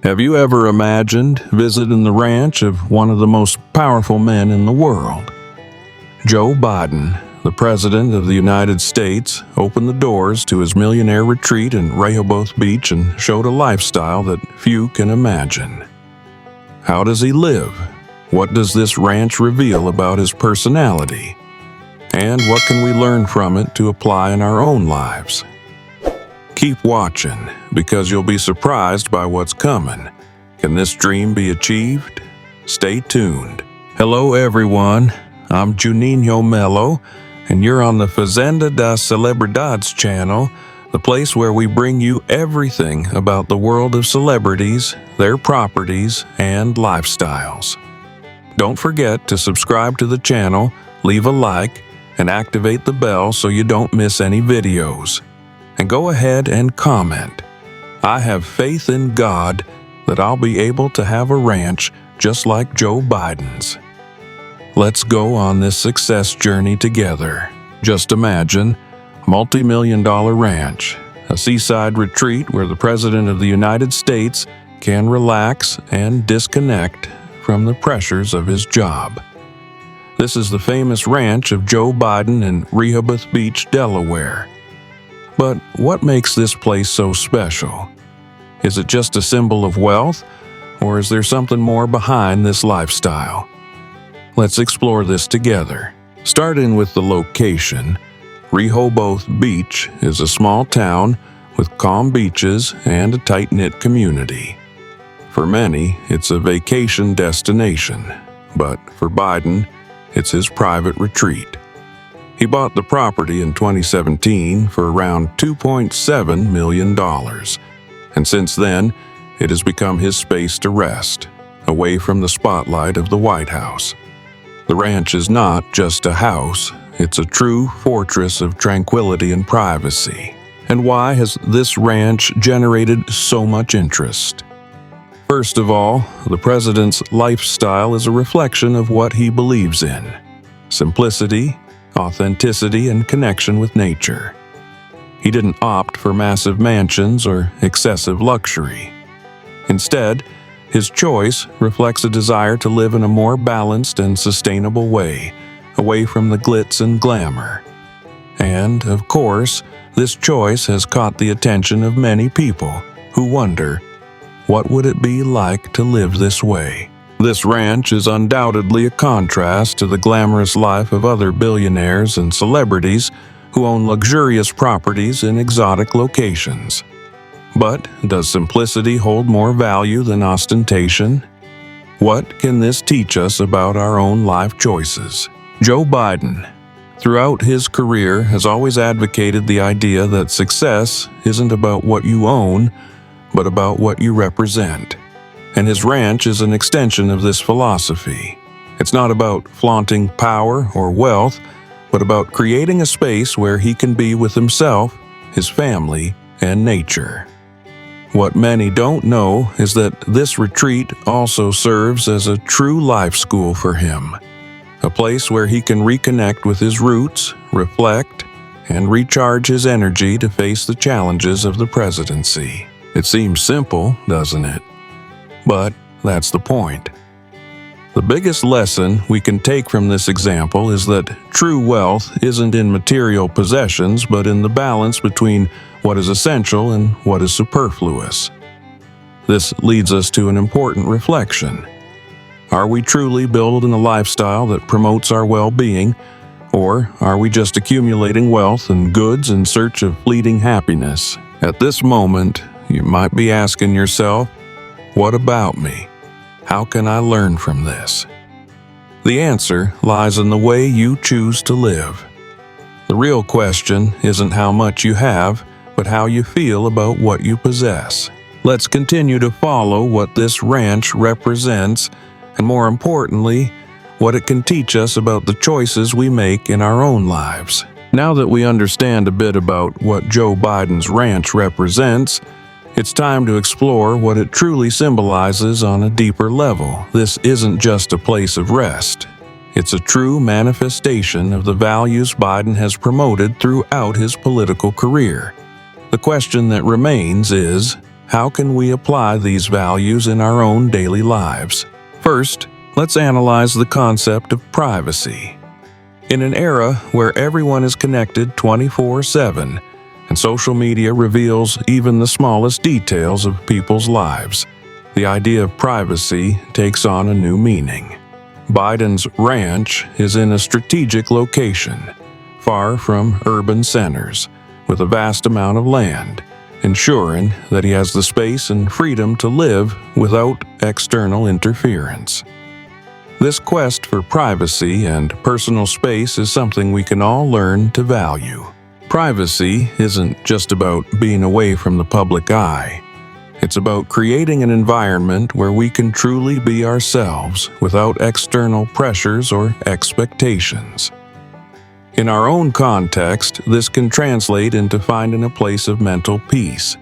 Have you ever imagined visiting the ranch of one of the most powerful men in the world? Joe Biden, the President of the United States, opened the doors to his millionaire retreat in Rehoboth Beach and showed a lifestyle that few can imagine. How does he live? What does this ranch reveal about his personality? And what can we learn from it to apply in our own lives? Keep watching, because you'll be surprised by what's coming. Can this dream be achieved? Stay tuned. Hello everyone, I'm Juninho Melo, and you're on the Fazenda das Celebridades channel, the place where we bring you everything about the world of celebrities, their properties, and lifestyles. Don't forget to subscribe to the channel, leave a like, and activate the bell so you don't miss any videos. And go ahead and comment. I have faith in God that I'll be able to have a ranch just like Joe Biden's. Let's go on this success journey together. Just imagine a multi-million-dollar ranch, a seaside retreat where the President of the United States can relax and disconnect from the pressures of his job. This is the famous ranch of Joe Biden in Rehoboth Beach, Delaware. But what makes this place so special? Is it just a symbol of wealth, or is there something more behind this lifestyle? Let's explore this together. Starting with the location, Rehoboth Beach is a small town with calm beaches and a tight-knit community. For many, it's a vacation destination, but for Biden, it's his private retreat. He bought the property in 2017 for around $2.7 million, and since then, it has become his space to rest, away from the spotlight of the White House. The ranch is not just a house, it's a true fortress of tranquility and privacy. And why has this ranch generated so much interest? First of all, the president's lifestyle is a reflection of what he believes in: simplicity, authenticity, and connection with nature. He didn't opt for massive mansions or excessive luxury. Instead, his choice reflects a desire to live in a more balanced and sustainable way, away from the glitz and glamour. And, of course, this choice has caught the attention of many people who wonder, what would it be like to live this way? This ranch is undoubtedly a contrast to the glamorous life of other billionaires and celebrities who own luxurious properties in exotic locations. But does simplicity hold more value than ostentation? What can this teach us about our own life choices? Joe Biden, throughout his career, has always advocated the idea that success isn't about what you own, but about what you represent. And his ranch is an extension of this philosophy. It's not about flaunting power or wealth, but about creating a space where he can be with himself, his family, and nature. What many don't know is that this retreat also serves as a true life school for him, a place where he can reconnect with his roots, reflect, and recharge his energy to face the challenges of the presidency. It seems simple, doesn't it? But that's the point. The biggest lesson we can take from this example is that true wealth isn't in material possessions, but in the balance between what is essential and what is superfluous. This leads us to an important reflection. Are we truly building a lifestyle that promotes our well-being, or are we just accumulating wealth and goods in search of fleeting happiness? At this moment, you might be asking yourself, what about me? How can I learn from this? The answer lies in the way you choose to live. The real question isn't how much you have, but how you feel about what you possess. Let's continue to follow what this ranch represents, and more importantly, what it can teach us about the choices we make in our own lives. Now that we understand a bit about what Joe Biden's ranch represents, it's time to explore what it truly symbolizes on a deeper level. This isn't just a place of rest. It's a true manifestation of the values Biden has promoted throughout his political career. The question that remains is, how can we apply these values in our own daily lives? First, let's analyze the concept of privacy. In an era where everyone is connected 24/7, and social media reveals even the smallest details of people's lives, the idea of privacy takes on a new meaning. Biden's ranch is in a strategic location, far from urban centers, with a vast amount of land, ensuring that he has the space and freedom to live without external interference. This quest for privacy and personal space is something we can all learn to value. Privacy isn't just about being away from the public eye. It's about creating an environment where we can truly be ourselves without external pressures or expectations. In our own context, this can translate into finding a place of mental peace,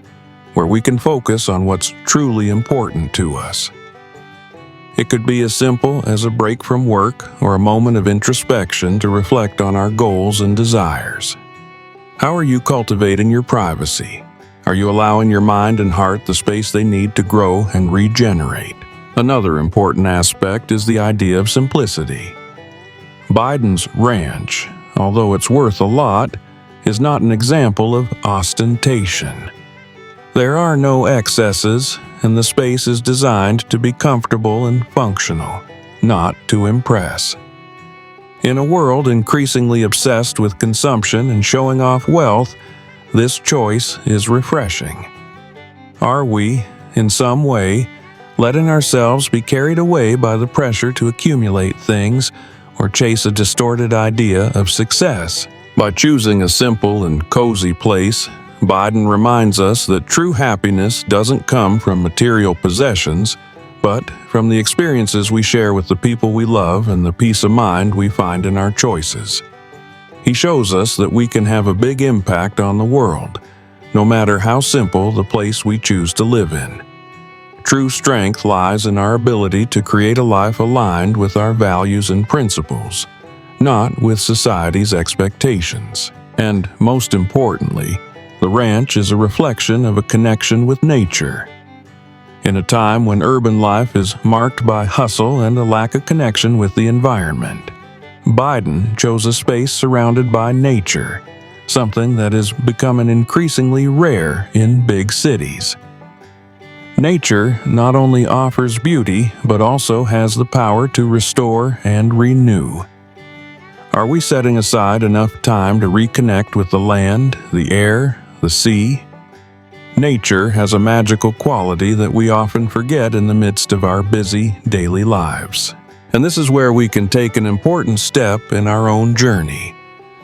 where we can focus on what's truly important to us. It could be as simple as a break from work or a moment of introspection to reflect on our goals and desires. How are you cultivating your privacy? Are you allowing your mind and heart the space they need to grow and regenerate? Another important aspect is the idea of simplicity. Biden's ranch, although it's worth a lot, is not an example of ostentation. There are no excesses, and the space is designed to be comfortable and functional, not to impress. In a world increasingly obsessed with consumption and showing off wealth, this choice is refreshing. Are we, in some way, letting ourselves be carried away by the pressure to accumulate things or chase a distorted idea of success? By choosing a simple and cozy place, Biden reminds us that true happiness doesn't come from material possessions, but from the experiences we share with the people we love and the peace of mind we find in our choices. He shows us that we can have a big impact on the world, no matter how simple the place we choose to live in. True strength lies in our ability to create a life aligned with our values and principles, not with society's expectations. And most importantly, the ranch is a reflection of a connection with nature. In a time when urban life is marked by hustle and a lack of connection with the environment, Biden chose a space surrounded by nature, something that is becoming increasingly rare in big cities. Nature not only offers beauty, but also has the power to restore and renew. Are we setting aside enough time to reconnect with the land, the air, the sea? Nature has a magical quality that we often forget in the midst of our busy daily lives. And this is where we can take an important step in our own journey,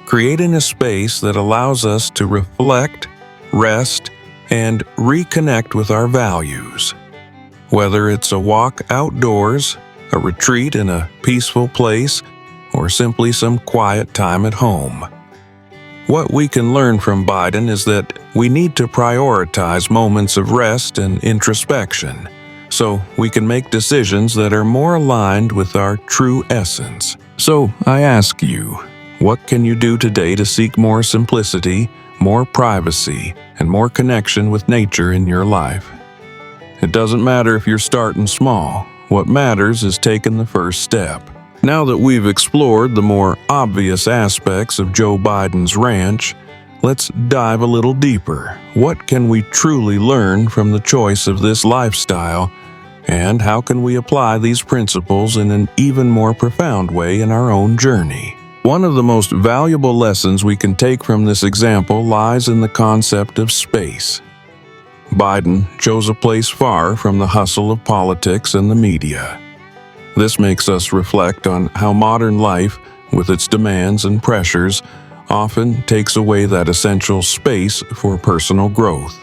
creating a space that allows us to reflect, rest, and reconnect with our values. Whether it's a walk outdoors, a retreat in a peaceful place, or simply some quiet time at home. What we can learn from Biden is that we need to prioritize moments of rest and introspection, so we can make decisions that are more aligned with our true essence. So I ask you, what can you do today to seek more simplicity, more privacy, and more connection with nature in your life? It doesn't matter if you're starting small. What matters is taking the first step. Now that we've explored the more obvious aspects of Joe Biden's ranch, let's dive a little deeper. What can we truly learn from the choice of this lifestyle, and how can we apply these principles in an even more profound way in our own journey? One of the most valuable lessons we can take from this example lies in the concept of space. Biden chose a place far from the hustle of politics and the media. This makes us reflect on how modern life, with its demands and pressures, often takes away that essential space for personal growth.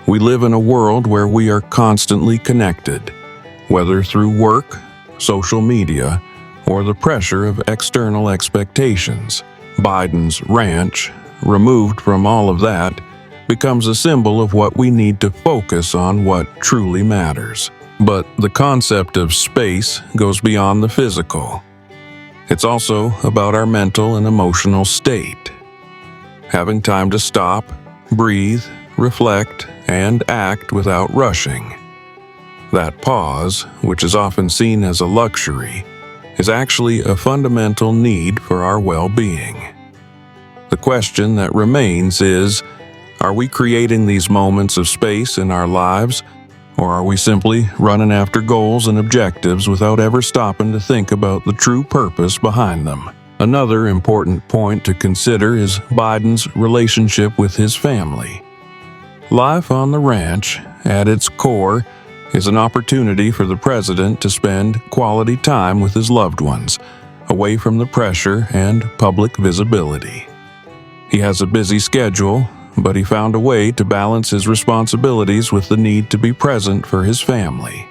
We live in a world where we are constantly connected, whether through work, social media, or the pressure of external expectations. Biden's ranch, removed from all of that, becomes a symbol of what we need to focus on, what truly matters. But the concept of space goes beyond the physical. It's also about our mental and emotional state. Having time to stop, breathe, reflect, and act without rushing. That pause, which is often seen as a luxury, is actually a fundamental need for our well-being. The question that remains is, are we creating these moments of space in our lives, or are we simply running after goals and objectives without ever stopping to think about the true purpose behind them? Another important point to consider is Biden's relationship with his family. Life on the ranch, at its core, is an opportunity for the president to spend quality time with his loved ones, away from the pressure and public visibility. He has a busy schedule, but he found a way to balance his responsibilities with the need to be present for his family.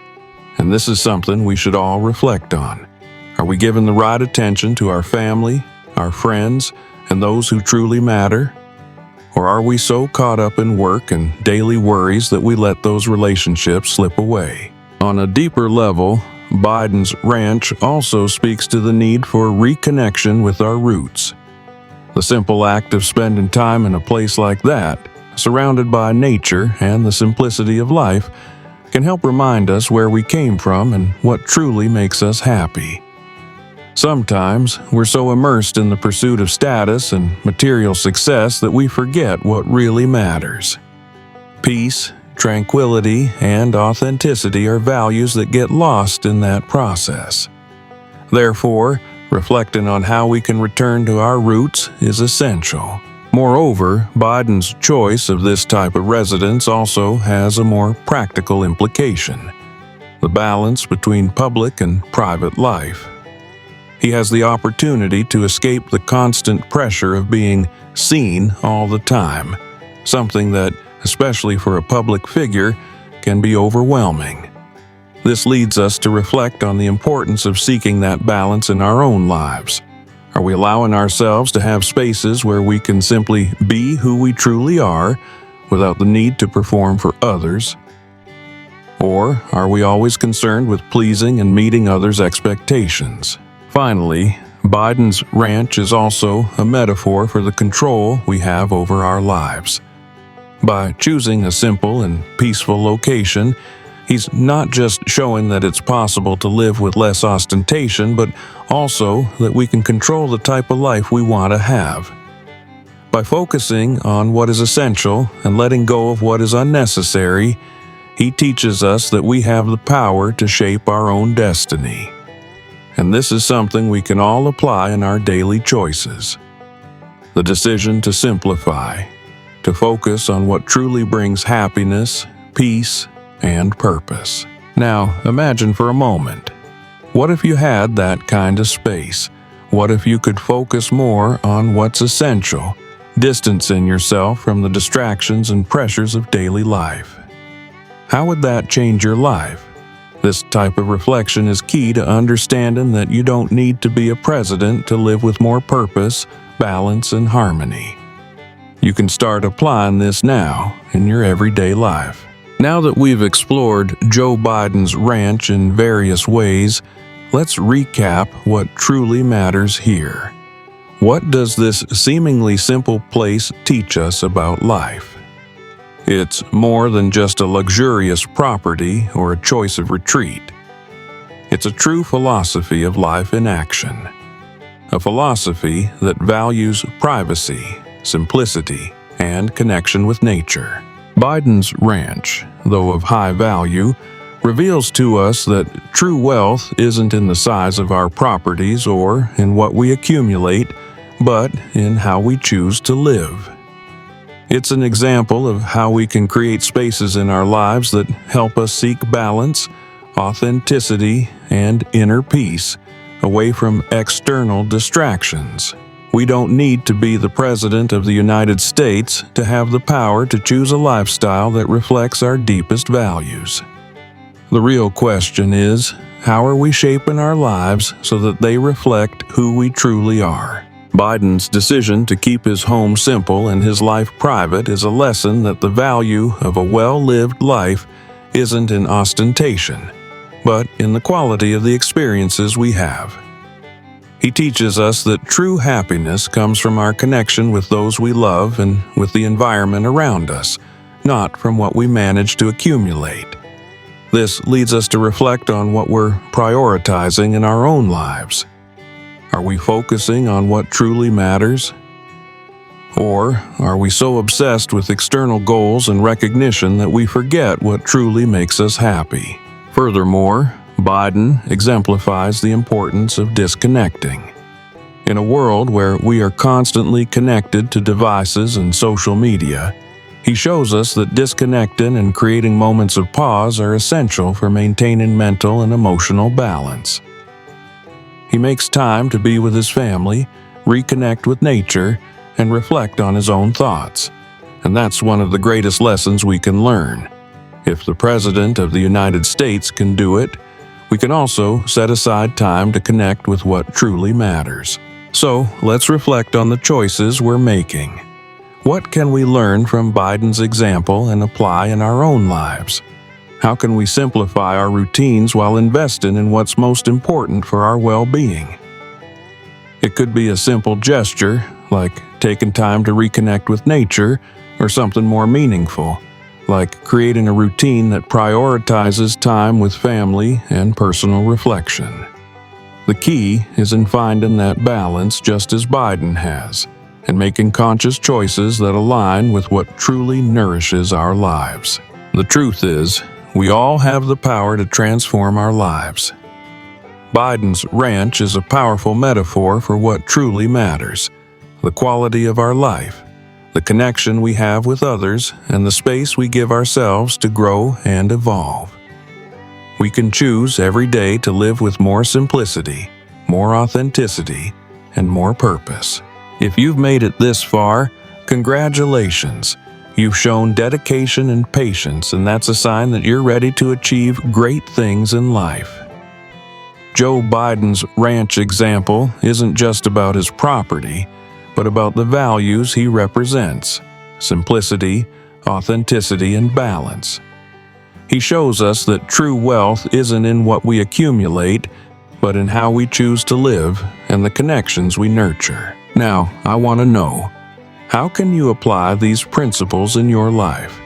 And this is something we should all reflect on. Are we giving the right attention to our family, our friends, and those who truly matter? Or are we so caught up in work and daily worries that we let those relationships slip away? On a deeper level, Biden's ranch also speaks to the need for reconnection with our roots. The simple act of spending time in a place like that, surrounded by nature and the simplicity of life, can help remind us where we came from and what truly makes us happy. Sometimes we're so immersed in the pursuit of status and material success that we forget what really matters. Peace, tranquility, and authenticity are values that get lost in that process. Therefore, reflecting on how we can return to our roots is essential. Moreover, Biden's choice of this type of residence also has a more practical implication: the balance between public and private life. He has the opportunity to escape the constant pressure of being seen all the time, something that, especially for a public figure, can be overwhelming. This leads us to reflect on the importance of seeking that balance in our own lives. Are we allowing ourselves to have spaces where we can simply be who we truly are without the need to perform for others? Or are we always concerned with pleasing and meeting others' expectations? Finally, Biden's ranch is also a metaphor for the control we have over our lives. By choosing a simple and peaceful location, he's not just showing that it's possible to live with less ostentation, but also that we can control the type of life we want to have. By focusing on what is essential and letting go of what is unnecessary, he teaches us that we have the power to shape our own destiny. And this is something we can all apply in our daily choices. The decision to simplify, to focus on what truly brings happiness, peace, and purpose. Now, imagine for a moment. What if you had that kind of space? What if you could focus more on what's essential, distancing yourself from the distractions and pressures of daily life? How would that change your life? This type of reflection is key to understanding that you don't need to be a president to live with more purpose, balance, and harmony. You can start applying this now in your everyday life. Now that we've explored Joe Biden's ranch in various ways, let's recap what truly matters here. What does this seemingly simple place teach us about life? It's more than just a luxurious property or a choice of retreat. It's a true philosophy of life in action. A philosophy that values privacy, simplicity, and connection with nature. Biden's ranch, though of high value, reveals to us that true wealth isn't in the size of our properties or in what we accumulate, but in how we choose to live. It's an example of how we can create spaces in our lives that help us seek balance, authenticity, and inner peace, away from external distractions. We don't need to be the President of the United States to have the power to choose a lifestyle that reflects our deepest values. The real question is, how are we shaping our lives so that they reflect who we truly are? Biden's decision to keep his home simple and his life private is a lesson that the value of a well-lived life isn't in ostentation, but in the quality of the experiences we have. He teaches us that true happiness comes from our connection with those we love and with the environment around us, not from what we manage to accumulate. This leads us to reflect on what we're prioritizing in our own lives. Are we focusing on what truly matters? Or are we so obsessed with external goals and recognition that we forget what truly makes us happy? Furthermore, Biden exemplifies the importance of disconnecting. In a world where we are constantly connected to devices and social media, he shows us that disconnecting and creating moments of pause are essential for maintaining mental and emotional balance. He makes time to be with his family, reconnect with nature, and reflect on his own thoughts. And that's one of the greatest lessons we can learn. If the President of the United States can do it, we can also set aside time to connect with what truly matters. So, let's reflect on the choices we're making. What can we learn from Biden's example and apply in our own lives? How can we simplify our routines while investing in what's most important for our well-being? It could be a simple gesture, like taking time to reconnect with nature, or something more meaningful, like creating a routine that prioritizes time with family and personal reflection. The key is in finding that balance just as Biden has, and making conscious choices that align with what truly nourishes our lives. The truth is, we all have the power to transform our lives. Biden's ranch is a powerful metaphor for what truly matters: the quality of our life, the connection we have with others, and the space we give ourselves to grow and evolve. We can choose every day to live with more simplicity, more authenticity, and more purpose. If you've made it this far, congratulations. You've shown dedication and patience, and that's a sign that you're ready to achieve great things in life. Joe Biden's ranch example isn't just about his property, but about the values he represents: simplicity, authenticity, and balance. He shows us that true wealth isn't in what we accumulate, but in how we choose to live and the connections we nurture. Now, I want to know, how can you apply these principles in your life?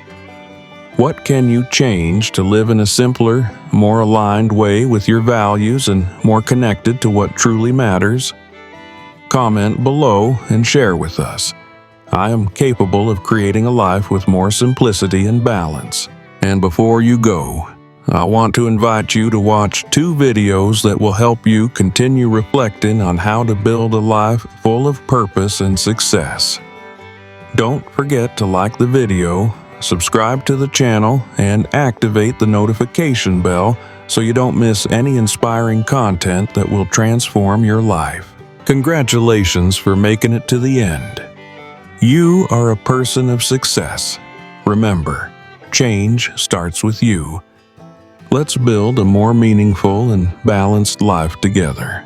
What can you change to live in a simpler, more aligned way with your values and more connected to what truly matters? Comment below and share with us. I am capable of creating a life with more simplicity and balance. And before you go, I want to invite you to watch 2 videos that will help you continue reflecting on how to build a life full of purpose and success. Don't forget to like the video, subscribe to the channel, and activate the notification bell so you don't miss any inspiring content that will transform your life. Congratulations for making it to the end. You are a person of success. Remember, change starts with you. Let's build a more meaningful and balanced life together.